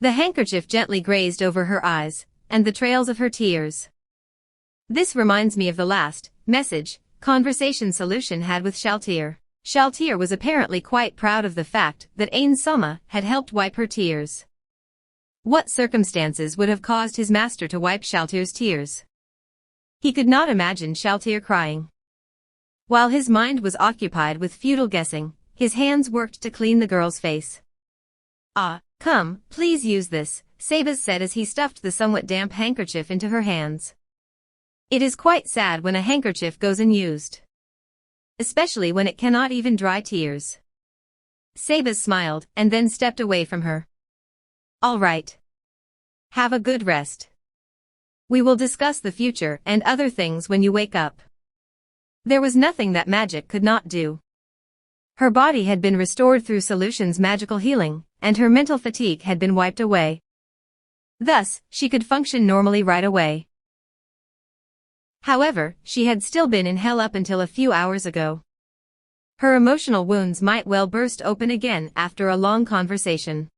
The handkerchief gently grazed over her eyes, and the trails of her tears. This reminds me of the last conversation Solution had with Shaltir. Shaltir was apparently quite proud of the fact that Ain Sama had helped wipe her tears. What circumstances would have caused his master to wipe Shaltir's tears? He could not imagine Shaltir crying. While his mind was occupied with futile guessing, his hands worked to clean the girl's face. "Ah, come, please use this," Sabas said as he stuffed the somewhat damp handkerchief into her hands. It is quite sad when a handkerchief goes unused. Especially when it cannot even dry tears. Sabas smiled and then stepped away from her. "All right. Have a good rest. We will discuss the future and other things when you wake up." There was nothing that magic could not do. Her body had been restored through Solution's magical healing, and her mental fatigue had been wiped away. Thus, she could function normally right away. However, she had still been in hell up until a few hours ago. Her emotional wounds might well burst open again after a long conversation.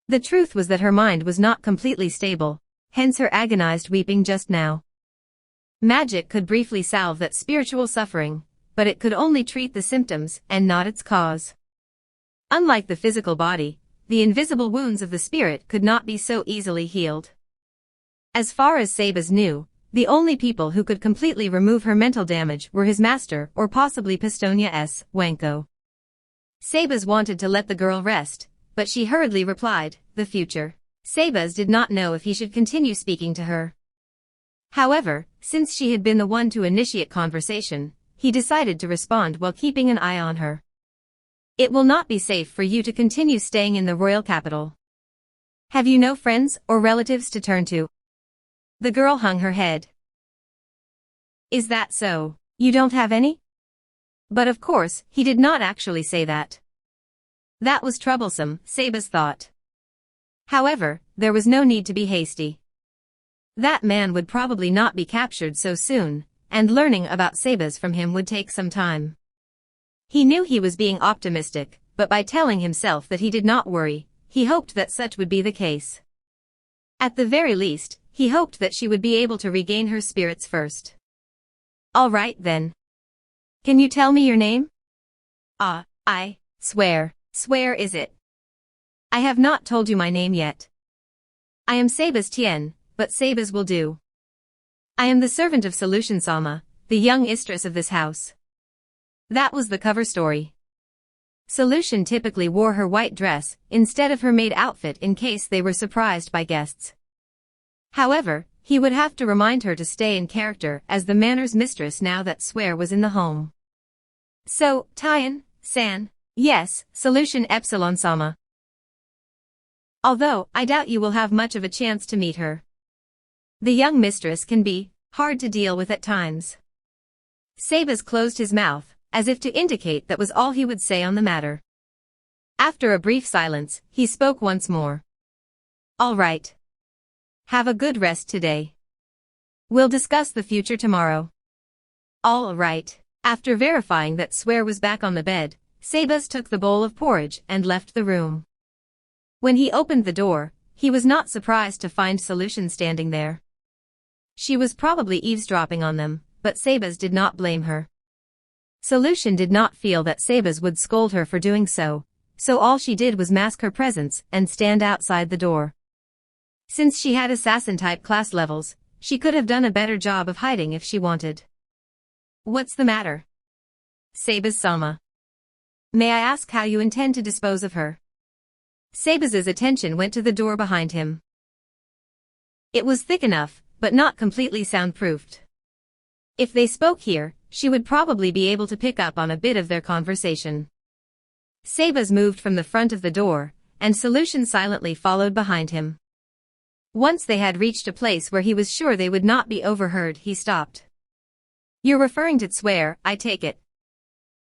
The truth was that her mind was not completely stable, hence her agonized weeping just now. Magic could briefly salve that spiritual suffering, but it could only treat the symptoms and not its cause. Unlike the physical body, the invisible wounds of the spirit could not be so easily healed. As far as Sabas knew, the only people who could completely remove her mental damage were his master or possibly Pistonia S. Wanko. Sabas wanted to let the girl rest, but she hurriedly replied, "The future." Sabas did not know if he should continue speaking to her. However, since she had been the one to initiate conversation, he decided to respond while keeping an eye on her. "It will not be safe for you to continue staying in the royal capital. Have you no friends or relatives to turn to?" The girl hung her head. "Is that so? You don't have any?" But of course, he did not actually say that. That was troublesome, Sabas thought. However, there was no need to be hasty. That man would probably not be captured so soon, and learning about Sabas from him would take some time. He knew he was being optimistic, but by telling himself that he did not worry, he hoped that such would be the case. At the very least, he hoped that she would be able to regain her spirits first. "All right then. Can you tell me your name?" I swear. Swear is it? I have not told you my name yet. I am Sabas Tien, but Sabas will do. I am the servant of Solution Sama, the young mistress of this house." That was the cover story. Solution typically wore her white dress instead of her maid outfit in case they were surprised by guests. However, he would have to remind her to stay in character as the manor's mistress now that Swear was in the home. "So, Tien-san." "Yes, Solution Epsilon Sama. Although, I doubt you will have much of a chance to meet her. The young mistress can be hard to deal with at times." Sabas closed his mouth, as if to indicate that was all he would say on the matter. After a brief silence, he spoke once more. "All right. Have a good rest today. We'll discuss the future tomorrow." "All right." After verifying that Swear was back on the bed, Sabas took the bowl of porridge and left the room. When he opened the door, he was not surprised to find Solution standing there. She was probably eavesdropping on them, but Sabas did not blame her. Solution did not feel that Sabas would scold her for doing so, so all she did was mask her presence and stand outside the door. Since she had assassin-type class levels, she could have done a better job of hiding if she wanted. "What's the matter?" "Sabas-sama. May I ask how you intend to dispose of her?" Sabas's attention went to the door behind him. It was thick enough, but not completely soundproofed. If they spoke here, she would probably be able to pick up on a bit of their conversation. Sabas moved from the front of the door, and Solution silently followed behind him. Once they had reached a place where he was sure they would not be overheard, he stopped. "You're referring to Swear, I take it."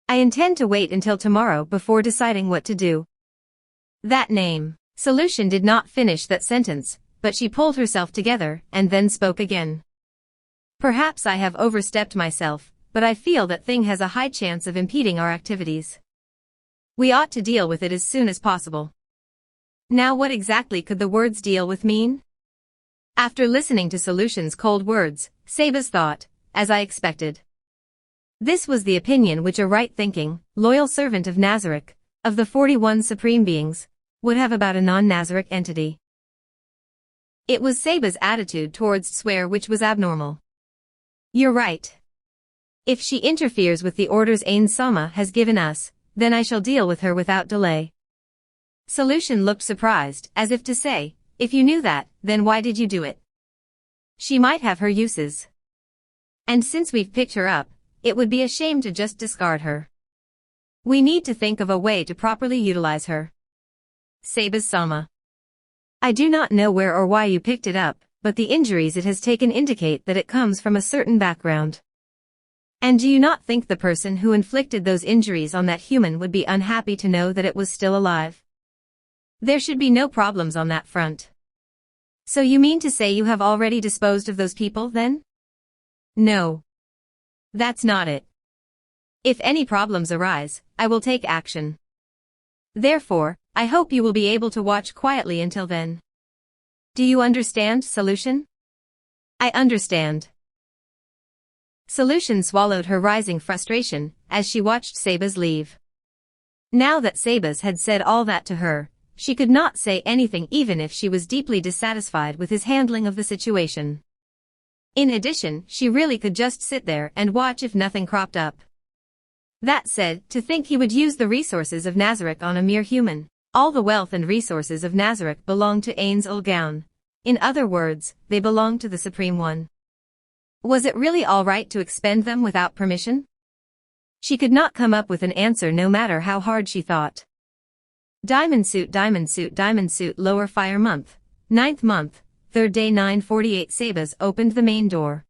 "I intend to wait until tomorrow before deciding what to do." "That name." Solution did not finish that sentence, but she pulled herself together and then spoke again. "Perhaps I have overstepped myself, but I feel that thing has a high chance of impeding our activities. We ought to deal with it as soon as possible." Now what exactly could the words "deal with" mean? After listening to Solution's cold words, Sabas thought, as I expected. This was the opinion which a right-thinking, loyal servant of Nazarick, of the 41 supreme beings, would have about a non-Nazarick entity. It was Sabas' attitude towards Swear which was abnormal. You're right. If she interferes with the orders Ain Sama has given us, then I shall deal with her without delay. Solution looked surprised, as if to say, if you knew that, then why did you do it? She might have her uses. And since we've picked her up, it would be a shame to just discard her. We need to think of a way to properly utilize her. Sabas-sama. I do not know where or why you picked it up, but the injuries it has taken indicate that it comes from a certain background. And do you not think the person who inflicted those injuries on that human would be unhappy to know that it was still alive? There should be no problems on that front. So you mean to say you have already disposed of those people, then? No. That's not it. If any problems arise, I will take action. Therefore, I hope you will be able to watch quietly until then. Do you understand, Solution? I understand. Solution swallowed her rising frustration as she watched Sabas leave. Now that Sabas had said all that to her, she could not say anything even if she was deeply dissatisfied with his handling of the situation. In addition, she really could just sit there and watch if nothing cropped up. That said, to think he would use the resources of Nazarick on a mere human. All the wealth and resources of Nazarick belong to Ain's Ulgaun. In other words, they belong to the Supreme One. Was it really all right to expend them without permission? She could not come up with an answer no matter how hard she thought. Diamond suit, lower fire month, 9th month, 3rd day 9:48. Sabas opened the main door.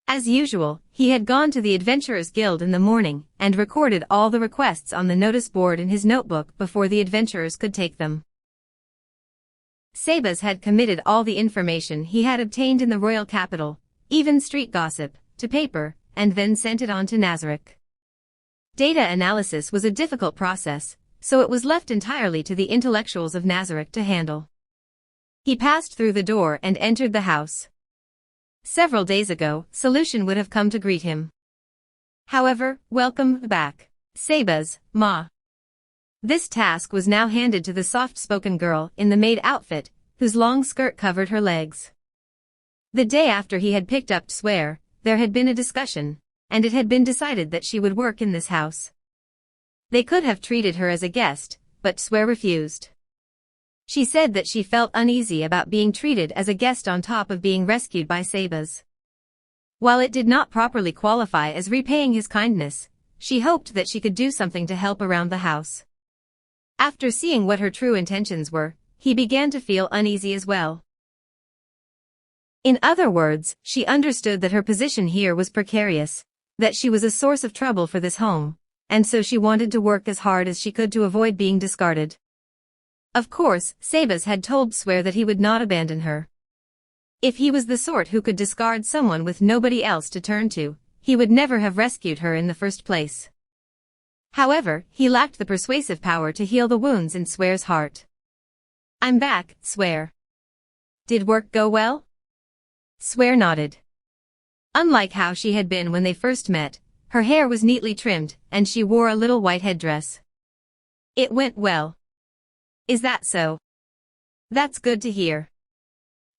As usual, he had gone to the Adventurers Guild in the morning and recorded all the requests on the notice board in his notebook before the adventurers could take them. Sabas had committed all the information he had obtained in the royal capital, even street gossip, to paper, and then sent it on to Nazarick. Data analysis was a difficult process, so it was left entirely to the intellectuals of Nazarick to handle. He passed through the door and entered the house. Several days ago, Solution would have come to greet him. However, welcome back, Sabas, Ma. This task was now handed to the soft-spoken girl in the maid outfit, whose long skirt covered her legs. The day after he had picked up Swear, there had been a discussion, and it had been decided that she would work in this house. They could have treated her as a guest, but Swear refused. She said that she felt uneasy about being treated as a guest on top of being rescued by Sabas. While it did not properly qualify as repaying his kindness, she hoped that she could do something to help around the house. After seeing what her true intentions were, he began to feel uneasy as well. In other words, she understood that her position here was precarious, that she was a source of trouble for this home, and so she wanted to work as hard as she could to avoid being discarded. Of course, Sabas had told Swear that he would not abandon her. If he was the sort who could discard someone with nobody else to turn to, he would never have rescued her in the first place. However, he lacked the persuasive power to heal the wounds in Swear's heart. I'm back, Swear. Did work go well? Swear nodded. Unlike how she had been when they first met, her hair was neatly trimmed, and she wore a little white headdress. It went well. Is that so? That's good to hear.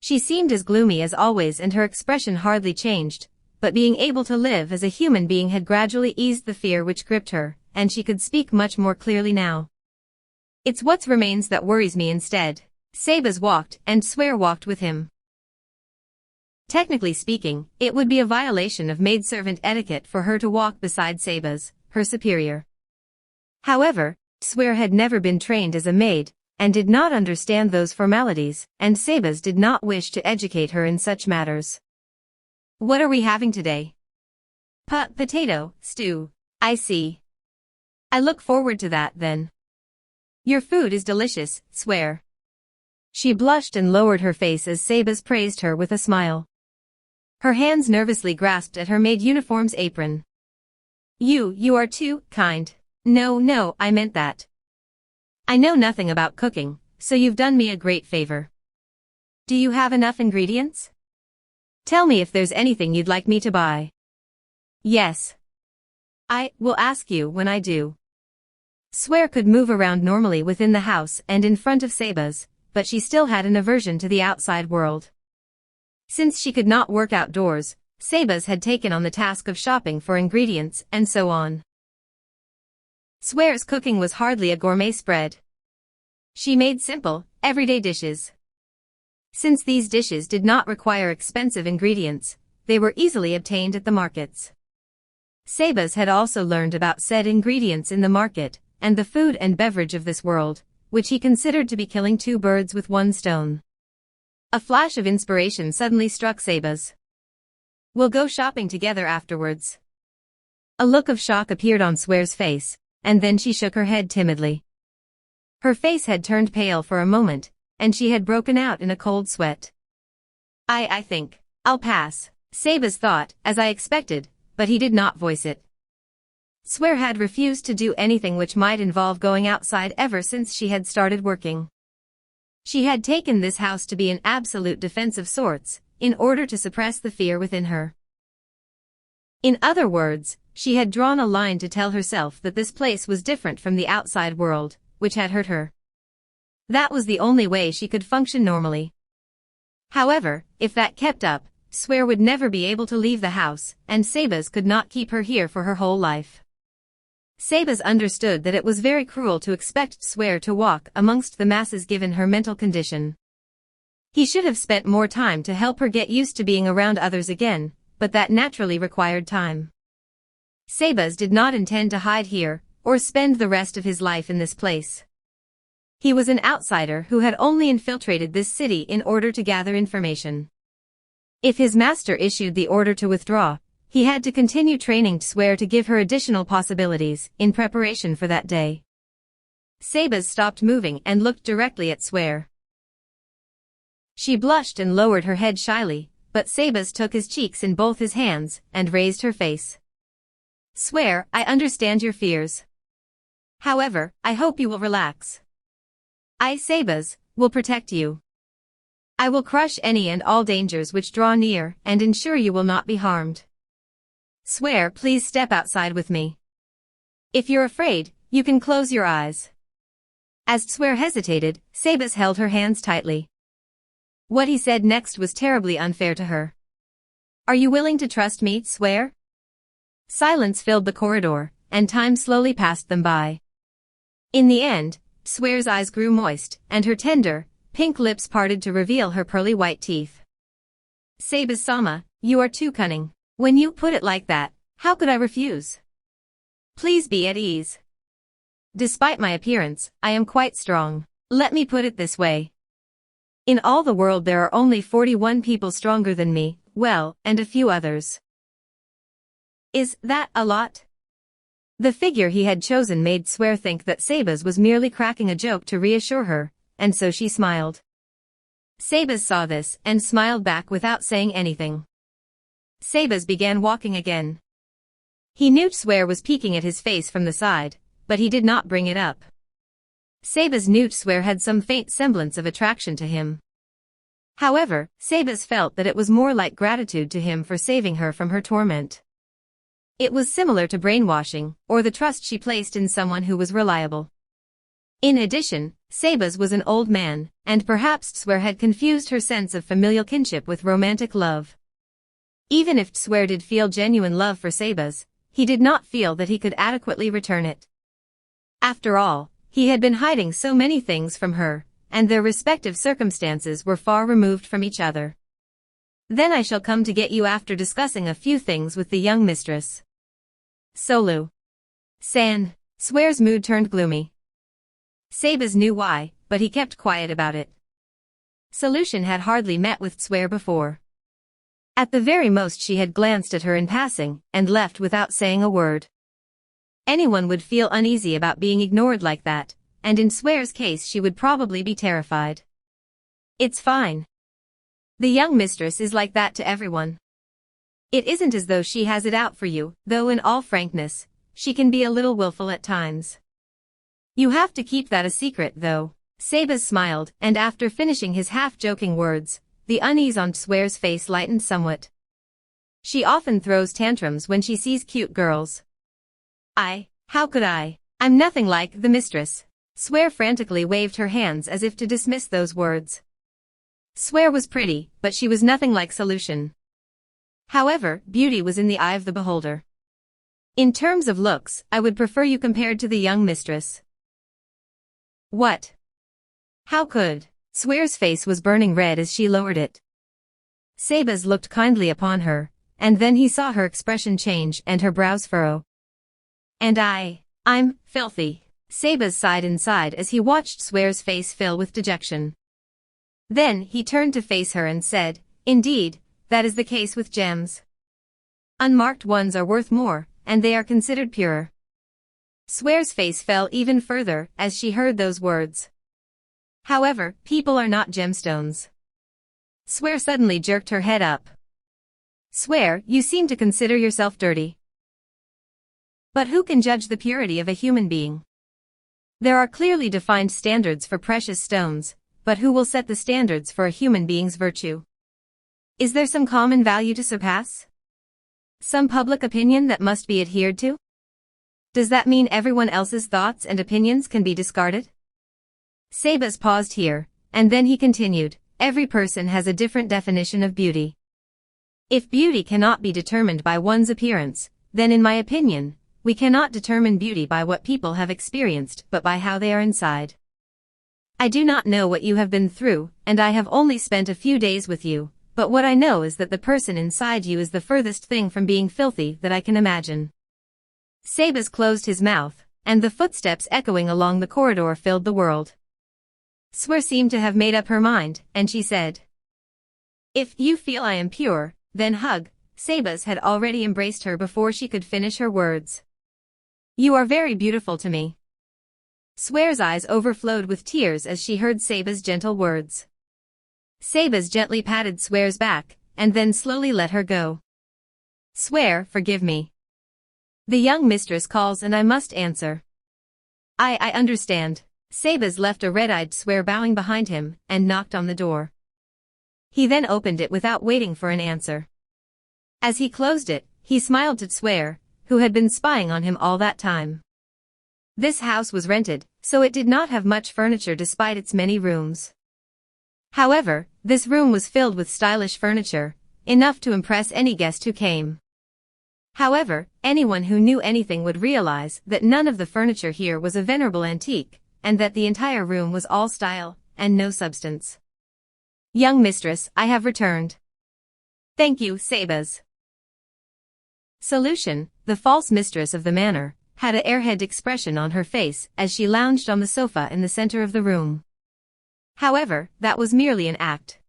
She seemed as gloomy as always and her expression hardly changed, but being able to live as a human being had gradually eased the fear which gripped her, and she could speak much more clearly now. It's what remains that worries me instead. Sabas walked, and Swear walked with him. Technically speaking, it would be a violation of maidservant etiquette for her to walk beside Sabas, her superior. However, Swear had never been trained as a maid, and did not understand those formalities, and Sabas did not wish to educate her in such matters. What are we having today? Potato stew. I see. I look forward to that then. Your food is delicious, Swear. She blushed and lowered her face as Sabas praised her with a smile. Her hands nervously grasped at her maid uniform's apron. You are too kind. No, I meant that. I know nothing about cooking, so you've done me a great favor. Do you have enough ingredients? Tell me if there's anything you'd like me to buy. Yes. I will ask you when I do. Swear could move around normally within the house and in front of Seba's, but she still had an aversion to the outside world. Since she could not work outdoors, Seba's had taken on the task of shopping for ingredients and so on. Swear's cooking was hardly a gourmet spread. She made simple, everyday dishes. Since these dishes did not require expensive ingredients, they were easily obtained at the markets. Seba's had also learned about said ingredients in the market, and the food and beverage of this world, which he considered to be killing two birds with one stone. A flash of inspiration suddenly struck Seba's. We'll go shopping together afterwards. A look of shock appeared on Swear's face, and then she shook her head timidly. Her face had turned pale for a moment, and she had broken out in a cold sweat. I think I'll pass, Seba's thought, as I expected, but he did not voice it. Swear had refused to do anything which might involve going outside ever since she had started working. She had taken this house to be an absolute defense of sorts, in order to suppress the fear within her. In other words, she had drawn a line to tell herself that this place was different from the outside world, which had hurt her. That was the only way she could function normally. However, if that kept up, Swear would never be able to leave the house, and Seba's could not keep her here for her whole life. Seba's understood that it was very cruel to expect Swear to walk amongst the masses given her mental condition. He should have spent more time to help her get used to being around others again, but that naturally required time. Seba's did not intend to hide here, or spend the rest of his life in this place. He was an outsider who had only infiltrated this city in order to gather information. If his master issued the order to withdraw, he had to continue training Swear to give her additional possibilities in preparation for that day. Seba's stopped moving and looked directly at Swear. She blushed and lowered her head shyly, but Seba's took his cheeks in both his hands and raised her face. Swear, I understand your fears. However, I hope you will relax. I, Seba's, will protect you. I will crush any and all dangers which draw near and ensure you will not be harmed. Swear, please step outside with me. If you're afraid, you can close your eyes. As Swear hesitated, Seba's held her hands tightly. What he said next was terribly unfair to her. Are you willing to trust me, Swear? Silence filled the corridor, and time slowly passed them by. In the end, Swear's eyes grew moist, and her tender, pink lips parted to reveal her pearly white teeth. Seba's-sama, you are too cunning. When you put it like that, how could I refuse? Please be at ease. Despite my appearance, I am quite strong. Let me put it this way. In all the world there are only 41 people stronger than me, well, and a few others. Is that a lot? The figure he had chosen made Swear think that Seba's was merely cracking a joke to reassure her, and so she smiled. Seba's saw this and smiled back without saying anything. Seba's began walking again. He knew Swear was peeking at his face from the side, but he did not bring it up. Seba's knew Swear had some faint semblance of attraction to him. However, Seba's felt that it was more like gratitude to him for saving her from her torment. It was similar to brainwashing, or the trust she placed in someone who was reliable. In addition, Seba's was an old man, and perhaps Swear had confused her sense of familial kinship with romantic love. Even if Swear did feel genuine love for Seba's, he did not feel that he could adequately return it. After all, he had been hiding so many things from her, and their respective circumstances were far removed from each other. Then I shall come to get you after discussing a few things with the young mistress. Solu-san. Swear's mood turned gloomy. Seba's knew why, but he kept quiet about it. Solution had hardly met with Swear before. At the very most she had glanced at her in passing, and left without saying a word. Anyone would feel uneasy about being ignored like that, and in Swear's case she would probably be terrified. It's fine. The young mistress is like that to everyone. It isn't as though she has it out for you, though in all frankness, she can be a little willful at times. You have to keep that a secret though, Sabas smiled, and after finishing his half-joking words, the unease on Swear's face lightened somewhat. She often throws tantrums when she sees cute girls. How could I? I'm nothing like the mistress. Swear frantically waved her hands as if to dismiss those words. Swear was pretty, but she was nothing like Solution. However, beauty was in the eye of the beholder. In terms of looks, I would prefer you compared to the young mistress. What? How could? Swear's face was burning red as she lowered it. Sabas looked kindly upon her, and then he saw her expression change and her brows furrow. And I'm filthy. Sabas sighed inside as he watched Swear's face fill with dejection. Then he turned to face her and said, Indeed, that is the case with gems. Unmarked ones are worth more, and they are considered purer. Swear's face fell even further as she heard those words. However, people are not gemstones. Swear suddenly jerked her head up. Swear, you seem to consider yourself dirty. But who can judge the purity of a human being? There are clearly defined standards for precious stones, but who will set the standards for a human being's virtue? Is there some common value to surpass? Some public opinion that must be adhered to? Does that mean everyone else's thoughts and opinions can be discarded? Sabas paused here, and then he continued, every person has a different definition of beauty. If beauty cannot be determined by one's appearance, then in my opinion, we cannot determine beauty by what people have experienced but by how they are inside. I do not know what you have been through, and I have only spent a few days with you, but what I know is that the person inside you is the furthest thing from being filthy that I can imagine. Sabas closed his mouth, and the footsteps echoing along the corridor filled the world. Swear seemed to have made up her mind, and she said, If you feel I am pure, then hug. Sabas had already embraced her before she could finish her words. You are very beautiful to me. Swear's eyes overflowed with tears as she heard Sabas' gentle words. Sabas gently patted Swear's back, and then slowly let her go. Swear, forgive me. The young mistress calls and I must answer. I understand. Sabas left a red-eyed Swear bowing behind him, and knocked on the door. He then opened it without waiting for an answer. As he closed it, he smiled to Swear, who had been spying on him all that time. This house was rented, so it did not have much furniture despite its many rooms. However, this room was filled with stylish furniture, enough to impress any guest who came. However, anyone who knew anything would realize that none of the furniture here was a venerable antique, and that the entire room was all style, and no substance. Young mistress, I have returned. Thank you, Sabas. Solution, the false mistress of the manor, had an airhead expression on her face as she lounged on the sofa in the center of the room. However, that was merely an act.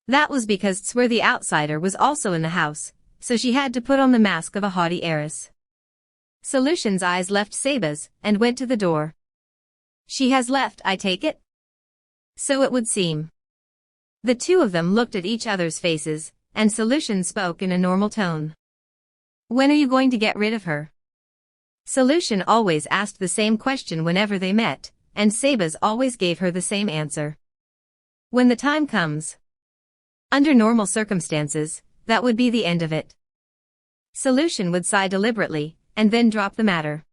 That was because Swear the outsider was also in the house, so she had to put on the mask of a haughty heiress. Solution's eyes left Sabas, and went to the door. She has left, I take it? So it would seem. The two of them looked at each other's faces, and Solution spoke in a normal tone. When are you going to get rid of her? Solution always asked the same question whenever they met, and Sabas always gave her the same answer. When the time comes. Under normal circumstances, that would be the end of it. Solution would sigh deliberately, and then drop the matter.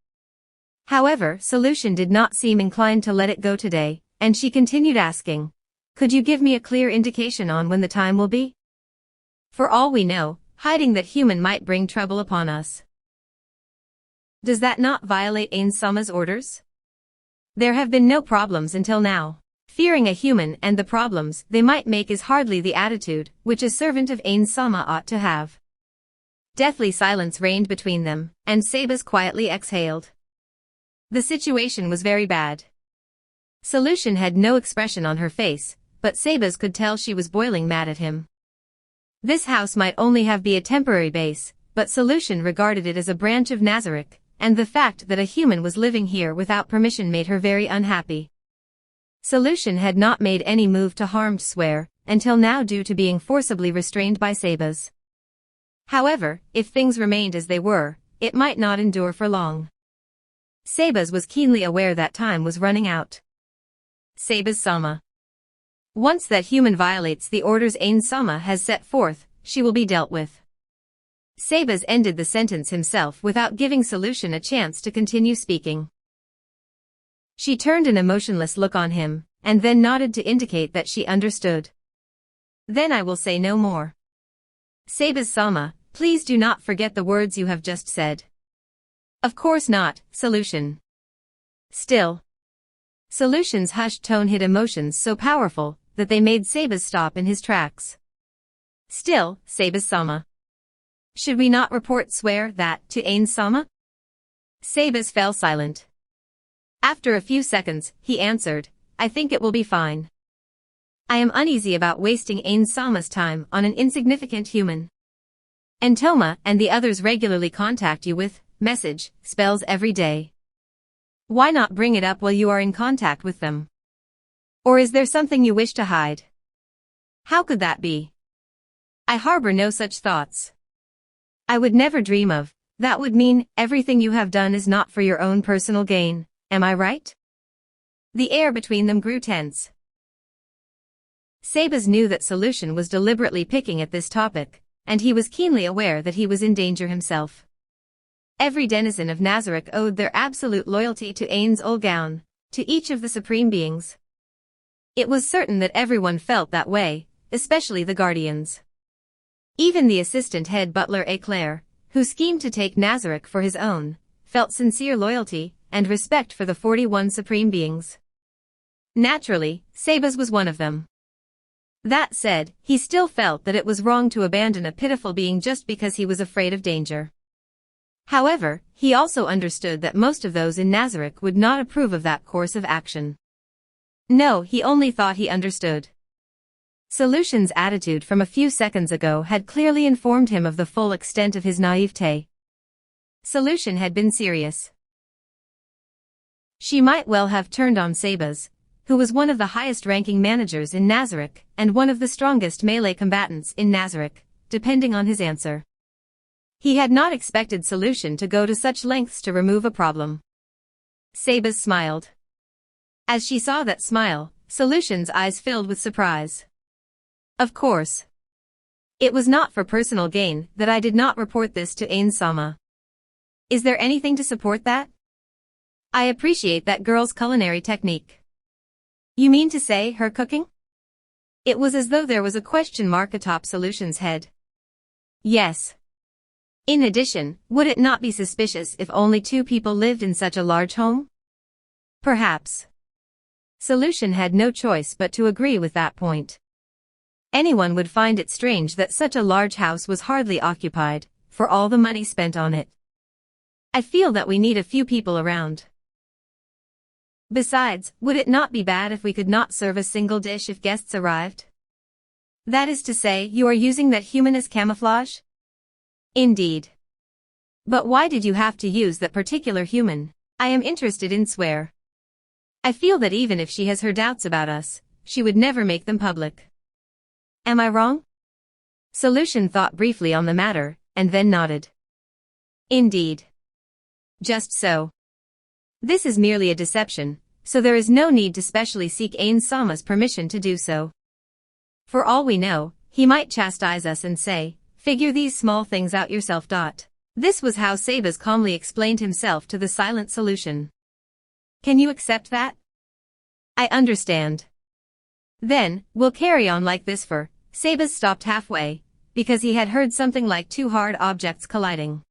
However, Solution did not seem inclined to let it go today, and she continued asking, Could you give me a clear indication on when the time will be? For all we know, hiding that human might bring trouble upon us. Does that not violate Ain Sama's orders? There have been no problems until now. Fearing a human and the problems they might make is hardly the attitude which a servant of Ain Sama ought to have. Deathly silence reigned between them, and Sabas quietly exhaled. The situation was very bad. Solution had no expression on her face, but Sabas could tell she was boiling mad at him. This house might only have been a temporary base, but Solution regarded it as a branch of Nazarick, and the fact that a human was living here without permission made her very unhappy. Solution had not made any move to harm Swear, until now due to being forcibly restrained by Sabas. However, if things remained as they were, it might not endure for long. Sabas was keenly aware that time was running out. Sabas-sama. Once that human violates the orders Ain-sama has set forth, she will be dealt with. Sabas ended the sentence himself without giving Solution a chance to continue speaking. She turned an emotionless look on him, and then nodded to indicate that she understood. Then I will say no more. Sabas-sama, please do not forget the words you have just said. Of course not, Solution. Still. Solution's hushed tone hid emotions so powerful that they made Sabas stop in his tracks. Still, Sabas-sama. Should we not swear that to Ain-sama? Sabas fell silent. After a few seconds, he answered, I think it will be fine. I am uneasy about wasting Ain-sama's time on an insignificant human. Entoma and the others regularly contact you with message spells every day. Why not bring it up while you are in contact with them? Or is there something you wish to hide? How could that be? I harbor no such thoughts. I would never dream of. That would mean everything you have done is not for your own personal gain, am I right? The air between them grew tense. Sabas knew that Solution was deliberately picking at this topic, and he was keenly aware that he was in danger himself. Every denizen of Nazarick owed their absolute loyalty to Ain's Ulgaun, to each of the supreme beings. It was certain that everyone felt that way, especially the Guardians. Even the assistant head butler Eclair, who schemed to take Nazarick for his own, felt sincere loyalty and respect for the 41 supreme beings. Naturally, Sabas was one of them. That said, he still felt that it was wrong to abandon a pitiful being just because he was afraid of danger. However, he also understood that most of those in Nazarick would not approve of that course of action. No, he only thought he understood. Solution's attitude from a few seconds ago had clearly informed him of the full extent of his naivete. Solution had been serious. She might well have turned on Sabas, who was one of the highest-ranking managers in Nazarick and one of the strongest melee combatants in Nazarick, depending on his answer. He had not expected Solution to go to such lengths to remove a problem. Sabas smiled. As she saw that smile, Solution's eyes filled with surprise. Of course. It was not for personal gain that I did not report this to Ain-sama. Is there anything to support that? I appreciate that girl's culinary technique. You mean to say her cooking? It was as though there was a question mark atop Solution's head. Yes. In addition, would it not be suspicious if only 2 people lived in such a large home? Perhaps. Solution had no choice but to agree with that point. Anyone would find it strange that such a large house was hardly occupied, for all the money spent on it. I feel that we need a few people around. Besides, would it not be bad if we could not serve a single dish if guests arrived? That is to say, you are using that human as camouflage? Indeed. But why did you have to use that particular human? I am interested in swear. I feel that even if she has her doubts about us, she would never make them public. Am I wrong? Solution thought briefly on the matter, and then nodded. Indeed. Just so. This is merely a deception, so there is no need to specially seek Ain-sama's permission to do so. For all we know, he might chastise us and say, figure these small things out yourself. This was how Sabas calmly explained himself to the silent Solution. Can you accept that? I understand. Then, we'll carry on like this for... Sabas stopped halfway, because he had heard something like 2 hard objects colliding.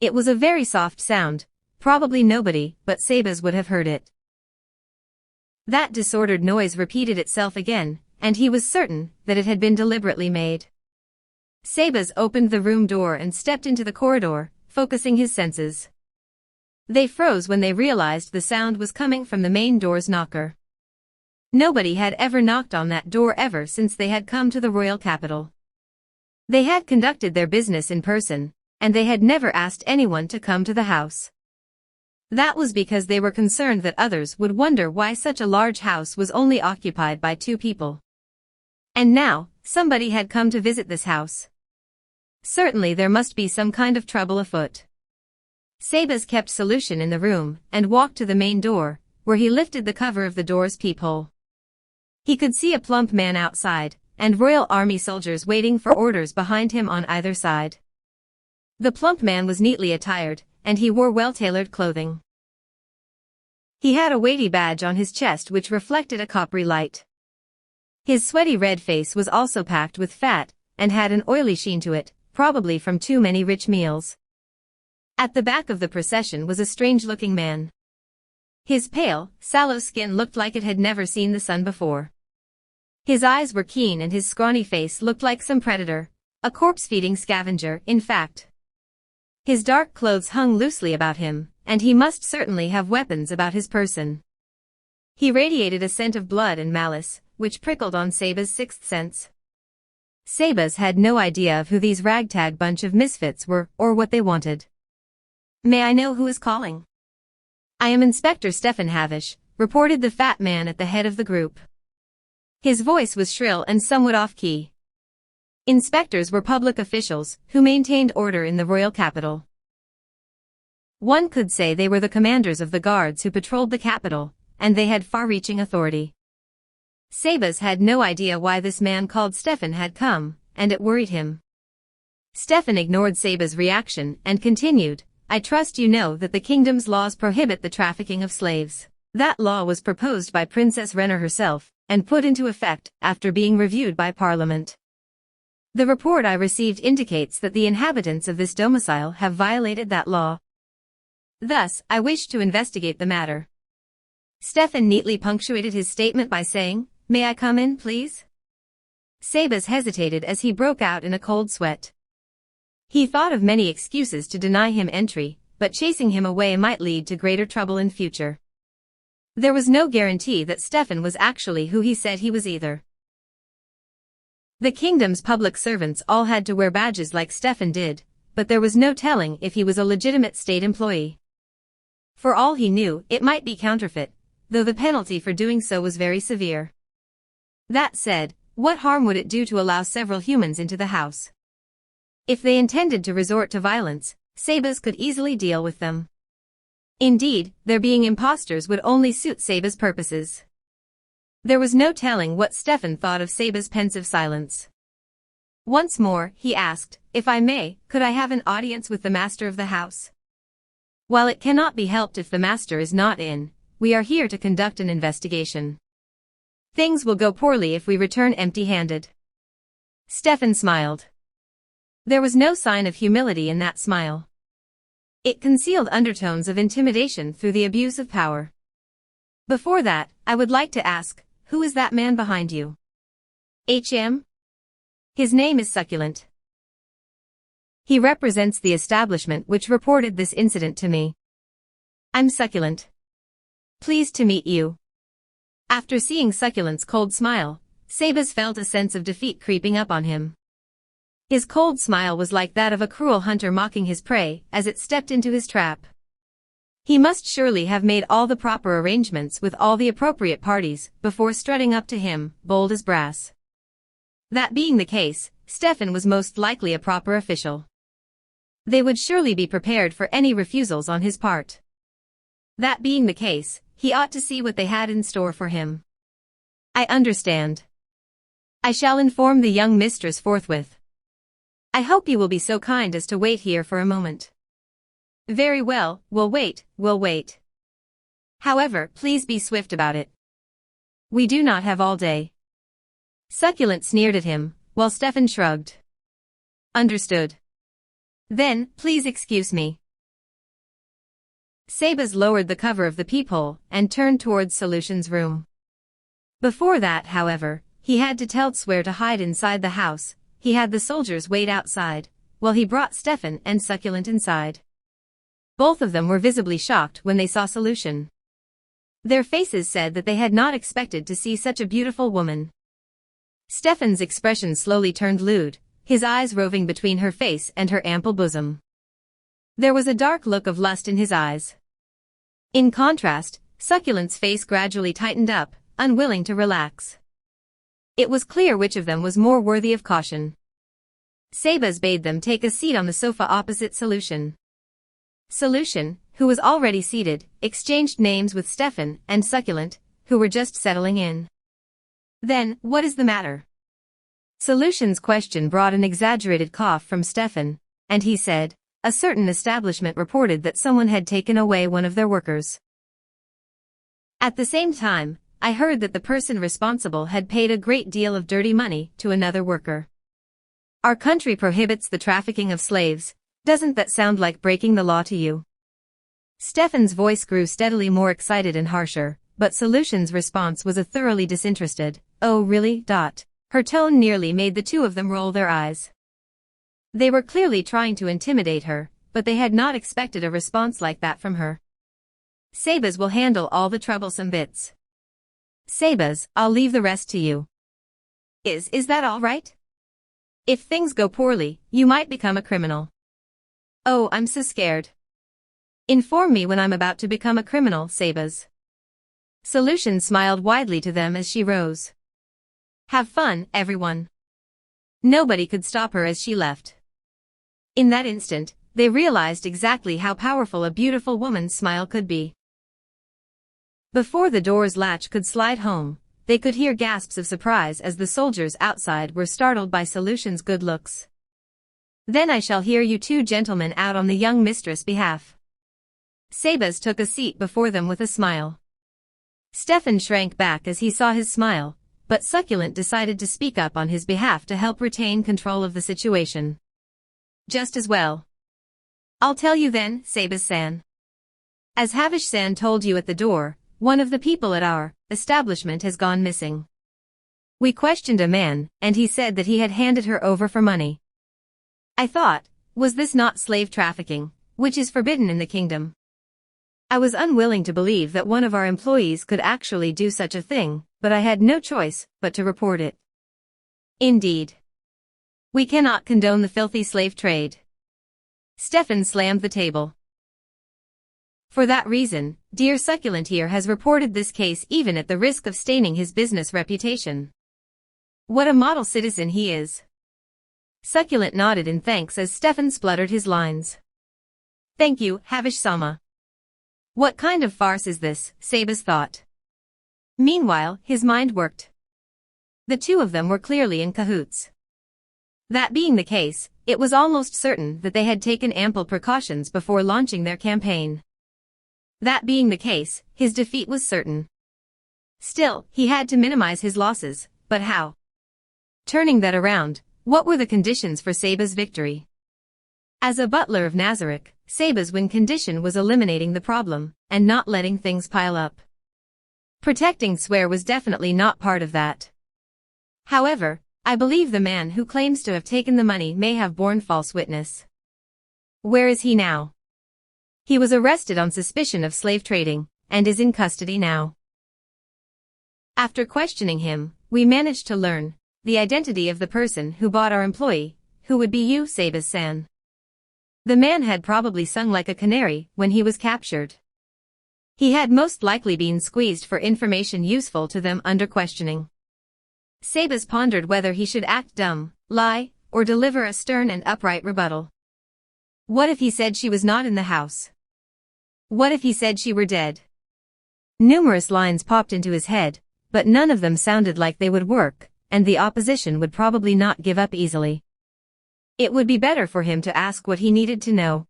It was a very soft sound, probably nobody but Sabas would have heard it. That disordered noise repeated itself again, and he was certain that it had been deliberately made. Sabas opened the room door and stepped into the corridor, focusing his senses. They froze when they realized the sound was coming from the main door's knocker. Nobody had ever knocked on that door ever since they had come to the royal capital. They had conducted their business in person, and they had never asked anyone to come to the house. That was because they were concerned that others would wonder why such a large house was only occupied by 2 people. And now, somebody had come to visit this house. Certainly there must be some kind of trouble afoot. Sabas kept Solution in the room and walked to the main door, where he lifted the cover of the door's peephole. He could see a plump man outside, and Royal Army soldiers waiting for orders behind him on either side. The plump man was neatly attired, and he wore well-tailored clothing. He had a weighty badge on his chest which reflected a coppery light. His sweaty red face was also packed with fat, and had an oily sheen to it, probably from too many rich meals. At the back of the procession was a strange-looking man. His pale, sallow skin looked like it had never seen the sun before. His eyes were keen and his scrawny face looked like some predator, a corpse-feeding scavenger, in fact. His dark clothes hung loosely about him, and he must certainly have weapons about his person. He radiated a scent of blood and malice, which prickled on Seba's sixth sense. Sebas had no idea of who these ragtag bunch of misfits were, or what they wanted. "May I know who is calling?" "I am Inspector Stefan Havish," reported the fat man at the head of the group. His voice was shrill and somewhat off-key. Inspectors were public officials, who maintained order in the royal capital. One could say they were the commanders of the guards who patrolled the capital, and they had far-reaching authority. Sebas had no idea why this man called Stefan had come, and it worried him. Stefan ignored Sebas' reaction and continued, "I trust you know that the kingdom's laws prohibit the trafficking of slaves. That law was proposed by Princess Renner herself, and put into effect after being reviewed by Parliament. The report I received indicates that the inhabitants of this domicile have violated that law. Thus, I wish to investigate the matter." Stefan neatly punctuated his statement by saying, "May I come in, please?" Sebas hesitated as he broke out in a cold sweat. He thought of many excuses to deny him entry, but chasing him away might lead to greater trouble in future. There was no guarantee that Stefan was actually who he said he was either. The kingdom's public servants all had to wear badges like Stefan did, but there was no telling if he was a legitimate state employee. For all he knew, it might be counterfeit, though the penalty for doing so was very severe. That said, what harm would it do to allow several humans into the house? If they intended to resort to violence, Sebas could easily deal with them. Indeed, their being impostors would only suit Sebas' purposes. There was no telling what Stefan thought of Sebas' pensive silence. Once more, he asked, "If I may, could I have an audience with the master of the house?" "While it cannot be helped if the master is not in, we are here to conduct an investigation. Things will go poorly if we return empty-handed." Stefan smiled. There was no sign of humility in that smile. It concealed undertones of intimidation through the abuse of power. "Before that, I would like to ask, who is that man behind you?" "HM? His name is Succulent. He represents the establishment which reported this incident to me." "I'm Succulent. Pleased to meet you." After seeing Succulent's cold smile, Sebas felt a sense of defeat creeping up on him. His cold smile was like that of a cruel hunter mocking his prey as it stepped into his trap. He must surely have made all the proper arrangements with all the appropriate parties before strutting up to him, bold as brass. That being the case, Stefan was most likely a proper official. They would surely be prepared for any refusals on his part. That being the case, he ought to see what they had in store for him. "I understand. I shall inform the young mistress forthwith. I hope you will be so kind as to wait here for a moment." "Very well, we'll wait. However, please be swift about it. We do not have all day." Succulent sneered at him, while Stefan shrugged. "Understood. Then, please excuse me." Sebas lowered the cover of the peephole and turned towards Solution's room. Before that, however, he had to tell Tswer to hide inside the house. He had the soldiers wait outside, while he brought Stefan and Succulent inside. Both of them were visibly shocked when they saw Solution. Their faces said that they had not expected to see such a beautiful woman. Stefan's expression slowly turned lewd, his eyes roving between her face and her ample bosom. There was a dark look of lust in his eyes. In contrast, Succulent's face gradually tightened up, unwilling to relax. It was clear which of them was more worthy of caution. Sebas bade them take a seat on the sofa opposite Solution. "Solution, who was already seated, exchanged names with Stefan and Succulent, who were just settling in. Then, what is the matter? Solution's question brought an exaggerated cough from Stefan, and he said, a certain establishment reported that someone had taken away one of their workers. At the same time, I heard that the person responsible had paid a great deal of dirty money to another worker. Our country prohibits the trafficking of slaves. Doesn't that sound like breaking the law to you? Stefan's voice grew steadily more excited and harsher, but Solution's response was a thoroughly disinterested, "Oh really?" Her tone nearly made the two of them roll their eyes. They were clearly trying to intimidate her, but they had not expected a response like that from her. Sabas will handle all the troublesome bits. Sabas, I'll leave the rest to you. Is that all right? If things go poorly, you might become a criminal. Oh, I'm so scared. Inform me when I'm about to become a criminal, Sabas. Solution smiled widely to them as she rose. Have fun, everyone. Nobody could stop her as she left. In that instant, they realized exactly how powerful a beautiful woman's smile could be. Before the door's latch could slide home, they could hear gasps of surprise as the soldiers outside were startled by Solution's good looks. Then I shall hear you two gentlemen out on the young mistress' behalf. Sabas took a seat before them with a smile. Stefan shrank back as he saw his smile, but Succulent decided to speak up on his behalf to help retain control of the situation. Just as well. I'll tell you then, Sabas-san. As Havish-san told you at the door, one of the people at our establishment has gone missing. We questioned a man, and he said that he had handed her over for money. I thought, was this not slave trafficking, which is forbidden in the kingdom? I was unwilling to believe that one of our employees could actually do such a thing, but I had no choice but to report it. Indeed. We cannot condone the filthy slave trade. Stefan slammed the table. For that reason, dear Succulent here has reported this case even at the risk of staining his business reputation. What a model citizen he is. Succulent nodded in thanks as Stefan spluttered his lines. Thank you, Havish-sama. What kind of farce is this, Sabas thought. Meanwhile, his mind worked. The two of them were clearly in cahoots. That being the case, it was almost certain that they had taken ample precautions before launching their campaign. That being the case, his defeat was certain. Still, he had to minimize his losses, but how? Turning that around, what were the conditions for Sabas' victory? As a butler of Nazareth, Sabas' win condition was eliminating the problem, and not letting things pile up. Protecting Swear was definitely not part of that. However, I believe the man who claims to have taken the money may have borne false witness. Where is he now? He was arrested on suspicion of slave trading, and is in custody now. After questioning him, we managed to learn the identity of the person who bought our employee, who would be you, Sabas-san. The man had probably sung like a canary when he was captured. He had most likely been squeezed for information useful to them under questioning. Sabas pondered whether he should act dumb, lie, or deliver a stern and upright rebuttal. What if he said she was not in the house? What if he said she were dead? Numerous lines popped into his head, but none of them sounded like they would work, and the opposition would probably not give up easily. It would be better for him to ask what he needed to know.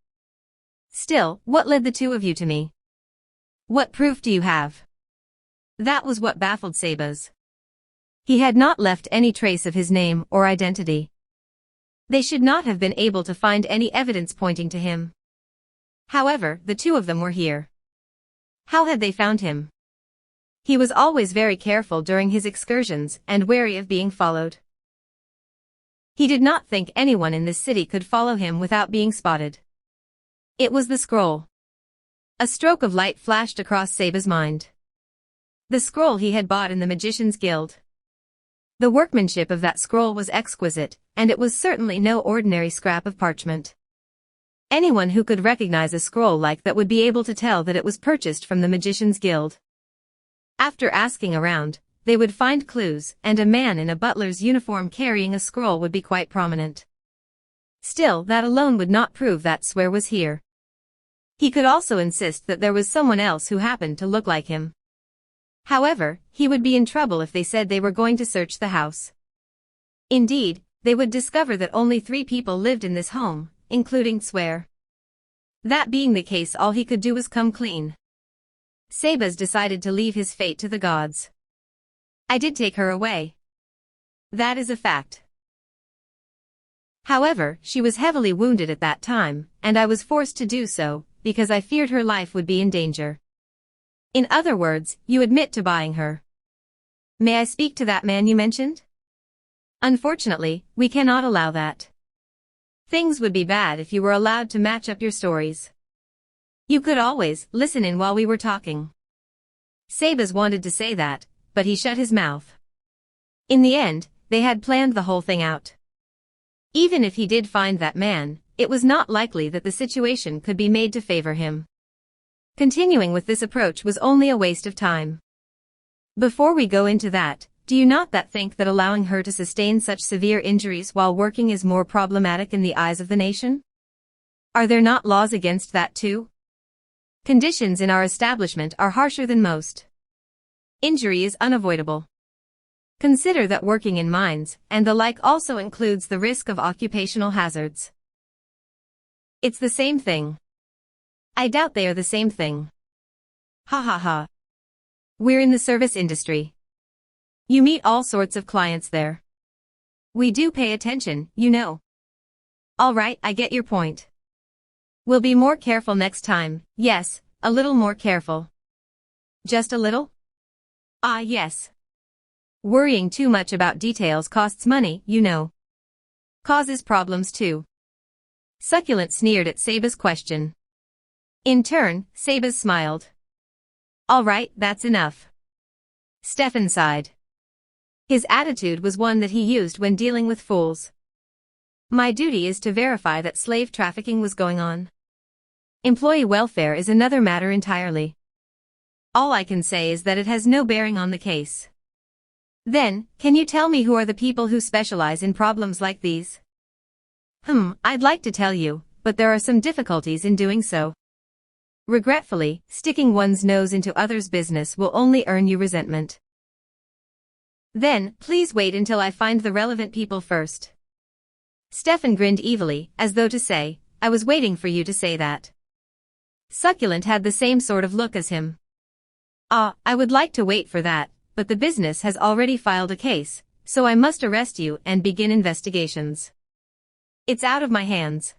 Still, what led the two of you to me? What proof do you have? That was what baffled Sabas. He had not left any trace of his name or identity. They should not have been able to find any evidence pointing to him. However, the two of them were here. How had they found him? He was always very careful during his excursions and wary of being followed. He did not think anyone in this city could follow him without being spotted. It was the scroll. A stroke of light flashed across Sabas' mind. The scroll he had bought in the Magician's Guild. The workmanship of that scroll was exquisite, and it was certainly no ordinary scrap of parchment. Anyone who could recognize a scroll like that would be able to tell that it was purchased from the Magician's Guild. After asking around, they would find clues, and a man in a butler's uniform carrying a scroll would be quite prominent. Still, that alone would not prove that Swear was here. He could also insist that there was someone else who happened to look like him. However, he would be in trouble if they said they were going to search the house. Indeed, they would discover that only 3 people lived in this home, including Swear. That being the case, all he could do was come clean. Sabas decided to leave his fate to the gods. I did take her away. That is a fact. However, she was heavily wounded at that time, and I was forced to do so, because I feared her life would be in danger. In other words, you admit to buying her. May I speak to that man you mentioned? Unfortunately, we cannot allow that. Things would be bad if you were allowed to match up your stories. You could always listen in while we were talking. Sabas wanted to say that, but he shut his mouth. In the end, they had planned the whole thing out. Even if he did find that man, it was not likely that the situation could be made to favor him. Continuing with this approach was only a waste of time. Before we go into that, do you not think that allowing her to sustain such severe injuries while working is more problematic in the eyes of the nation? Are there not laws against that too? Conditions in our establishment are harsher than most. Injury is unavoidable. Consider that working in mines and the like also includes the risk of occupational hazards. It's the same thing. I doubt they are the same thing. Ha ha ha. We're in the service industry. You meet all sorts of clients there. We do pay attention, you know. All right, I get your point. We'll be more careful next time. Yes, a little more careful. Just a little? Ah, yes. Worrying too much about details costs money, you know. Causes problems too. Succulent sneered at Sabas' question. In turn, Sabas smiled. All right, that's enough. Stefan sighed. His attitude was one that he used when dealing with fools. My duty is to verify that slave trafficking was going on. Employee welfare is another matter entirely. All I can say is that it has no bearing on the case. Then, can you tell me who are the people who specialize in problems like these? I'd like to tell you, but there are some difficulties in doing so. Regretfully, sticking one's nose into others' business will only earn you resentment. Then, please wait until I find the relevant people first. Stefan grinned evilly, as though to say, I was waiting for you to say that. Succulent had the same sort of look as him. I would like to wait for that, but the business has already filed a case, so I must arrest you and begin investigations. It's out of my hands.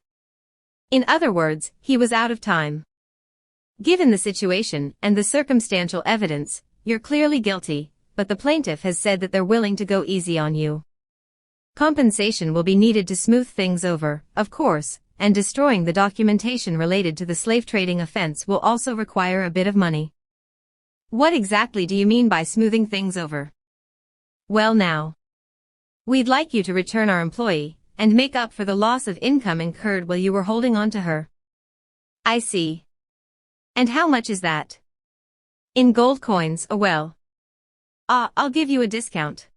In other words, he was out of time. Given the situation and the circumstantial evidence, you're clearly guilty, but the plaintiff has said that they're willing to go easy on you. Compensation will be needed to smooth things over, of course, and destroying the documentation related to the slave trading offense will also require a bit of money. What exactly do you mean by smoothing things over? Well now. We'd like you to return our employee, and make up for the loss of income incurred while you were holding on to her. I see. And how much is that? In gold coins, well. I'll give you a discount.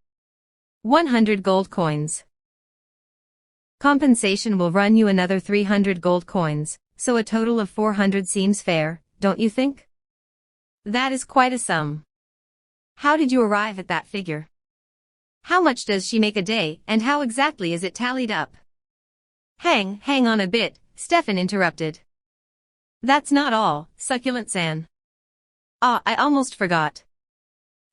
100 gold coins. Compensation will run you another 300 gold coins, so a total of 400 seems fair, don't you think? That is quite a sum. How did you arrive at that figure? How much does she make a day, and how exactly is it tallied up? Hang on a bit, Stefan interrupted. That's not all, Succulent-san. I almost forgot.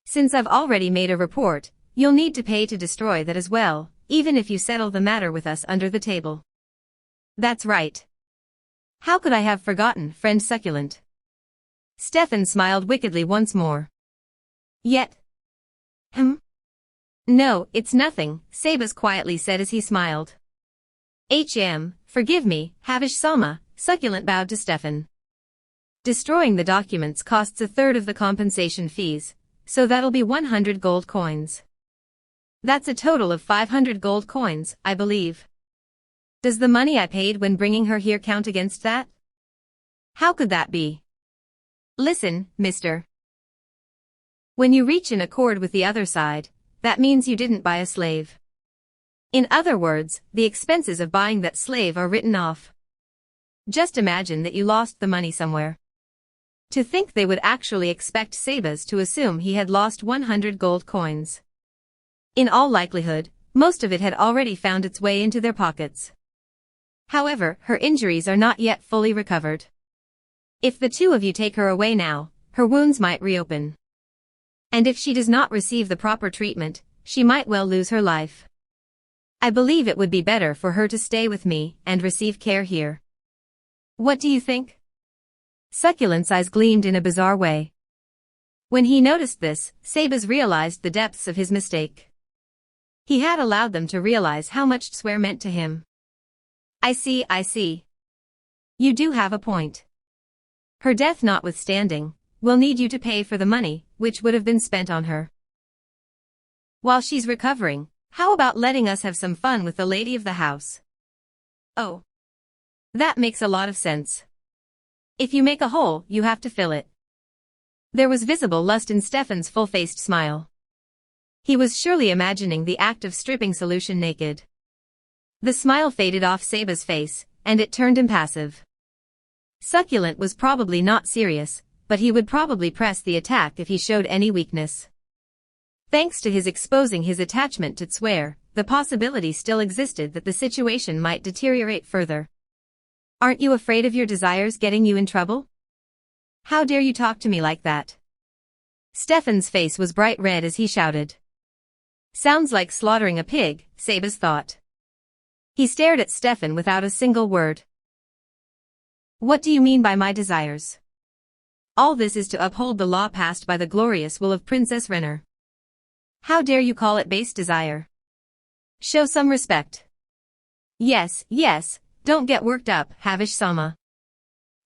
Since I've already made a report, you'll need to pay to destroy that as well, even if you settle the matter with us under the table. That's right. How could I have forgotten, friend Succulent? Stefan smiled wickedly once more. Yet. No, it's nothing, Sabas quietly said as he smiled. Forgive me, Havish-sama, Succulent bowed to Stefan. Destroying the documents costs a third of the compensation fees, so that'll be 100 gold coins. That's a total of 500 gold coins, I believe. Does the money I paid when bringing her here count against that? How could that be? Listen, mister. When you reach an accord with the other side, that means you didn't buy a slave. In other words, the expenses of buying that slave are written off. Just imagine that you lost the money somewhere. To think they would actually expect Sabas to assume he had lost 100 gold coins. In all likelihood, most of it had already found its way into their pockets. However, her injuries are not yet fully recovered. If the two of you take her away now, her wounds might reopen. And if she does not receive the proper treatment, she might well lose her life. I believe it would be better for her to stay with me and receive care here. What do you think? Succulent's eyes gleamed in a bizarre way. When he noticed this, Sabas realized the depths of his mistake. He had allowed them to realize how much swear meant to him. I see. You do have a point. Her death notwithstanding, we'll need you to pay for the money, which would have been spent on her. While she's recovering, how about letting us have some fun with the lady of the house? Oh. That makes a lot of sense. If you make a hole, you have to fill it. There was visible lust in Stefan's full-faced smile. He was surely imagining the act of stripping Solution naked. The smile faded off Sabas' face, and it turned impassive. Succulent was probably not serious, but he would probably press the attack if he showed any weakness. Thanks to his exposing his attachment to Swear, the possibility still existed that the situation might deteriorate further. Aren't you afraid of your desires getting you in trouble? How dare you talk to me like that? Stefan's face was bright red as he shouted. Sounds like slaughtering a pig, Sabas thought. He stared at Stefan without a single word. What do you mean by my desires? All this is to uphold the law passed by the glorious will of Princess Renner. How dare you call it base desire? Show some respect. Yes, don't get worked up, Havish-sama.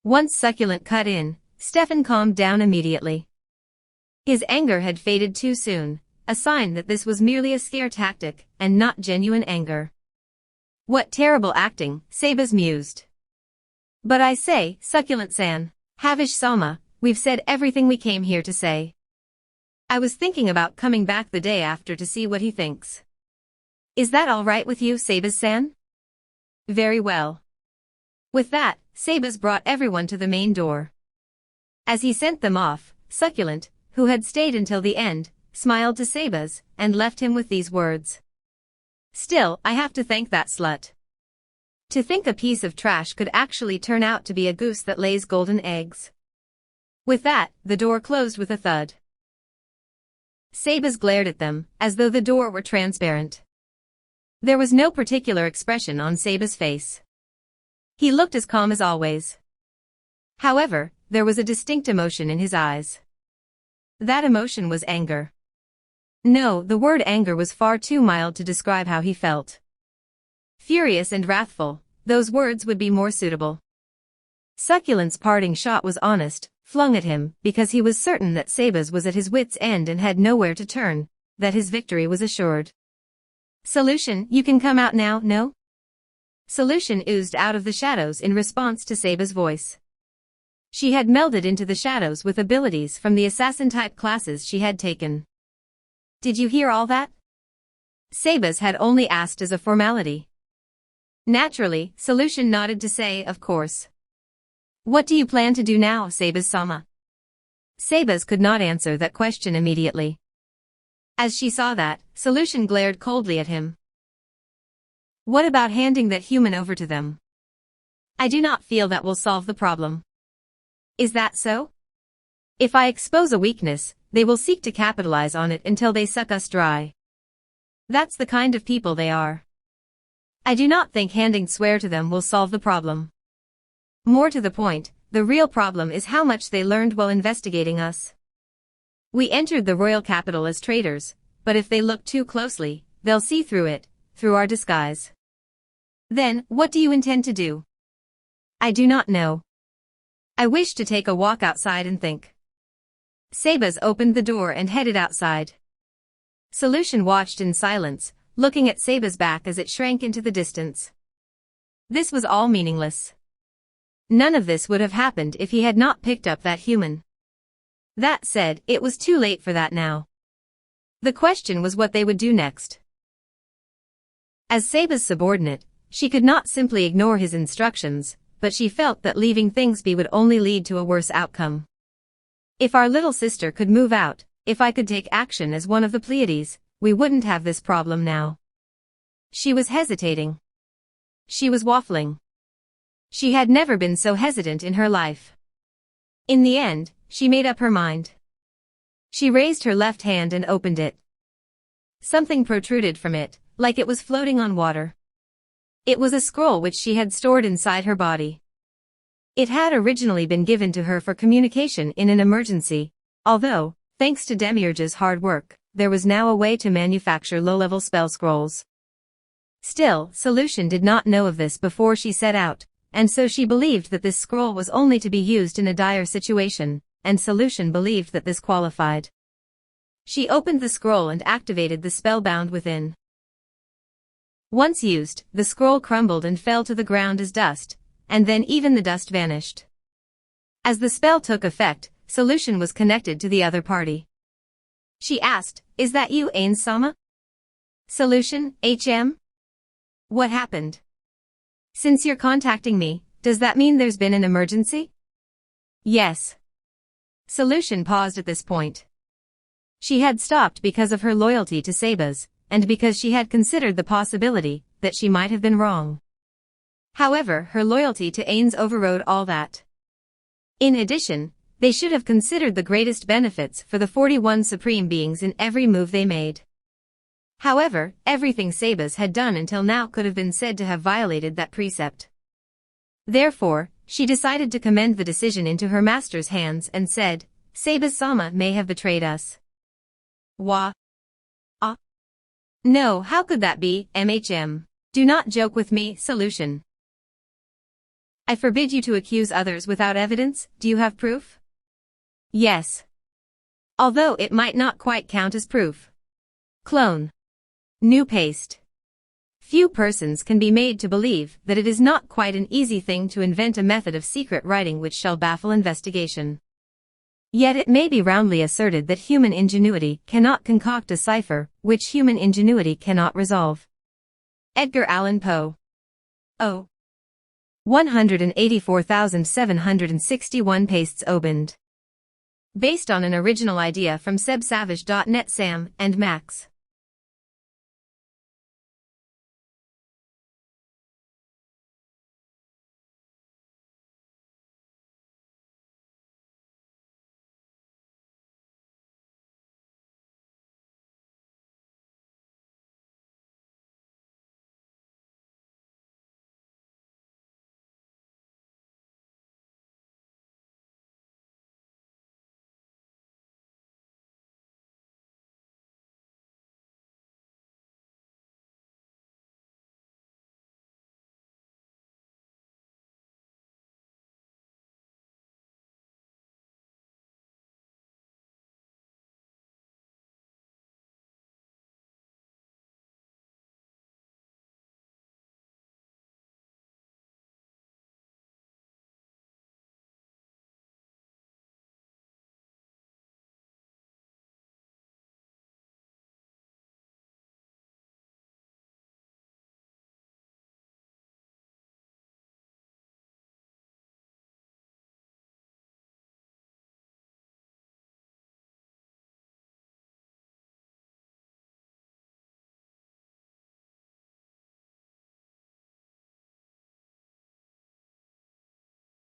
Once Succulent cut in, Stefan calmed down immediately. His anger had faded too soon, a sign that this was merely a scare tactic, and not genuine anger. What terrible acting, Sabas mused. But I say, Succulent-san, Havish-sama, we've said everything we came here to say. I was thinking about coming back the day after to see what he thinks. Is that all right with you, Sabas-san? Very well. With that, Sabas brought everyone to the main door. As he sent them off, Succulent, who had stayed until the end, smiled to Sabas, and left him with these words. Still, I have to thank that slut. To think a piece of trash could actually turn out to be a goose that lays golden eggs. With that, the door closed with a thud. Sabas glared at them, as though the door were transparent. There was no particular expression on Sabas' face. He looked as calm as always. However, there was a distinct emotion in his eyes. That emotion was anger. No, the word anger was far too mild to describe how he felt. Furious and wrathful, those words would be more suitable. Succulent's parting shot was honest, flung at him, because he was certain that Sabas was at his wit's end and had nowhere to turn, that his victory was assured. Solution, you can come out now, no? Solution oozed out of the shadows in response to Sabas' voice. She had melded into the shadows with abilities from the assassin-type classes she had taken. Did you hear all that? Sabas had only asked as a formality. Naturally, Solution nodded to say, of course. What do you plan to do now, Sabas-sama? Sabas could not answer that question immediately. As she saw that, Solution glared coldly at him. What about handing that human over to them? I do not feel that will solve the problem. Is that so? If I expose a weakness, they will seek to capitalize on it until they suck us dry. That's the kind of people they are. I do not think handing Swear to them will solve the problem. More to the point, the real problem is how much they learned while investigating us. We entered the royal capital as traitors, but if they look too closely, they'll see through it, through our disguise. Then, what do you intend to do? I do not know. I wish to take a walk outside and think. Sabas opened the door and headed outside. Solution watched in silence, looking at Sabas' back as it shrank into the distance. This was all meaningless. None of this would have happened if he had not picked up that human. That said, it was too late for that now. The question was what they would do next. As Sabas' subordinate, she could not simply ignore his instructions, but she felt that leaving things be would only lead to a worse outcome. If our little sister could move out, if I could take action as one of the Pleiades, we wouldn't have this problem now. She was hesitating. She was waffling. She had never been so hesitant in her life. In the end, she made up her mind. She raised her left hand and opened it. Something protruded from it, like it was floating on water. It was a scroll which she had stored inside her body. It had originally been given to her for communication in an emergency, although, thanks to Demiurge's hard work, there was now a way to manufacture low-level spell scrolls. Still, Solution did not know of this before she set out, and so she believed that this scroll was only to be used in a dire situation, and Solution believed that this qualified. She opened the scroll and activated the spell bound within. Once used, the scroll crumbled and fell to the ground as dust, and then even the dust vanished. As the spell took effect, Solution was connected to the other party. She asked, "Is that you, Ains-sama?" "Solution, HM? What happened? Since you're contacting me, does that mean there's been an emergency?" "Yes." Solution paused at this point. She had stopped because of her loyalty to Seba's, and because she had considered the possibility that she might have been wrong. However, her loyalty to Ains overrode all that. In addition, they should have considered the greatest benefits for the 41 Supreme Beings in every move they made. However, everything Seba's had done until now could have been said to have violated that precept. Therefore, she decided to commend the decision into her master's hands and said, "Seba-sama may have betrayed us." "Wha? Ah? No, how could that be, MHM? Do not joke with me, Solution. I forbid you to accuse others without evidence. Do you have proof?" "Yes. Although it might not quite count as proof. Clone. New paste." Few persons can be made to believe that it is not quite an easy thing to invent a method of secret writing which shall baffle investigation. Yet it may be roundly asserted that human ingenuity cannot concoct a cipher which human ingenuity cannot resolve. Edgar Allan Poe. 184,761 pastes opened. Based on an original idea from sebsavage.net. Sam and Max.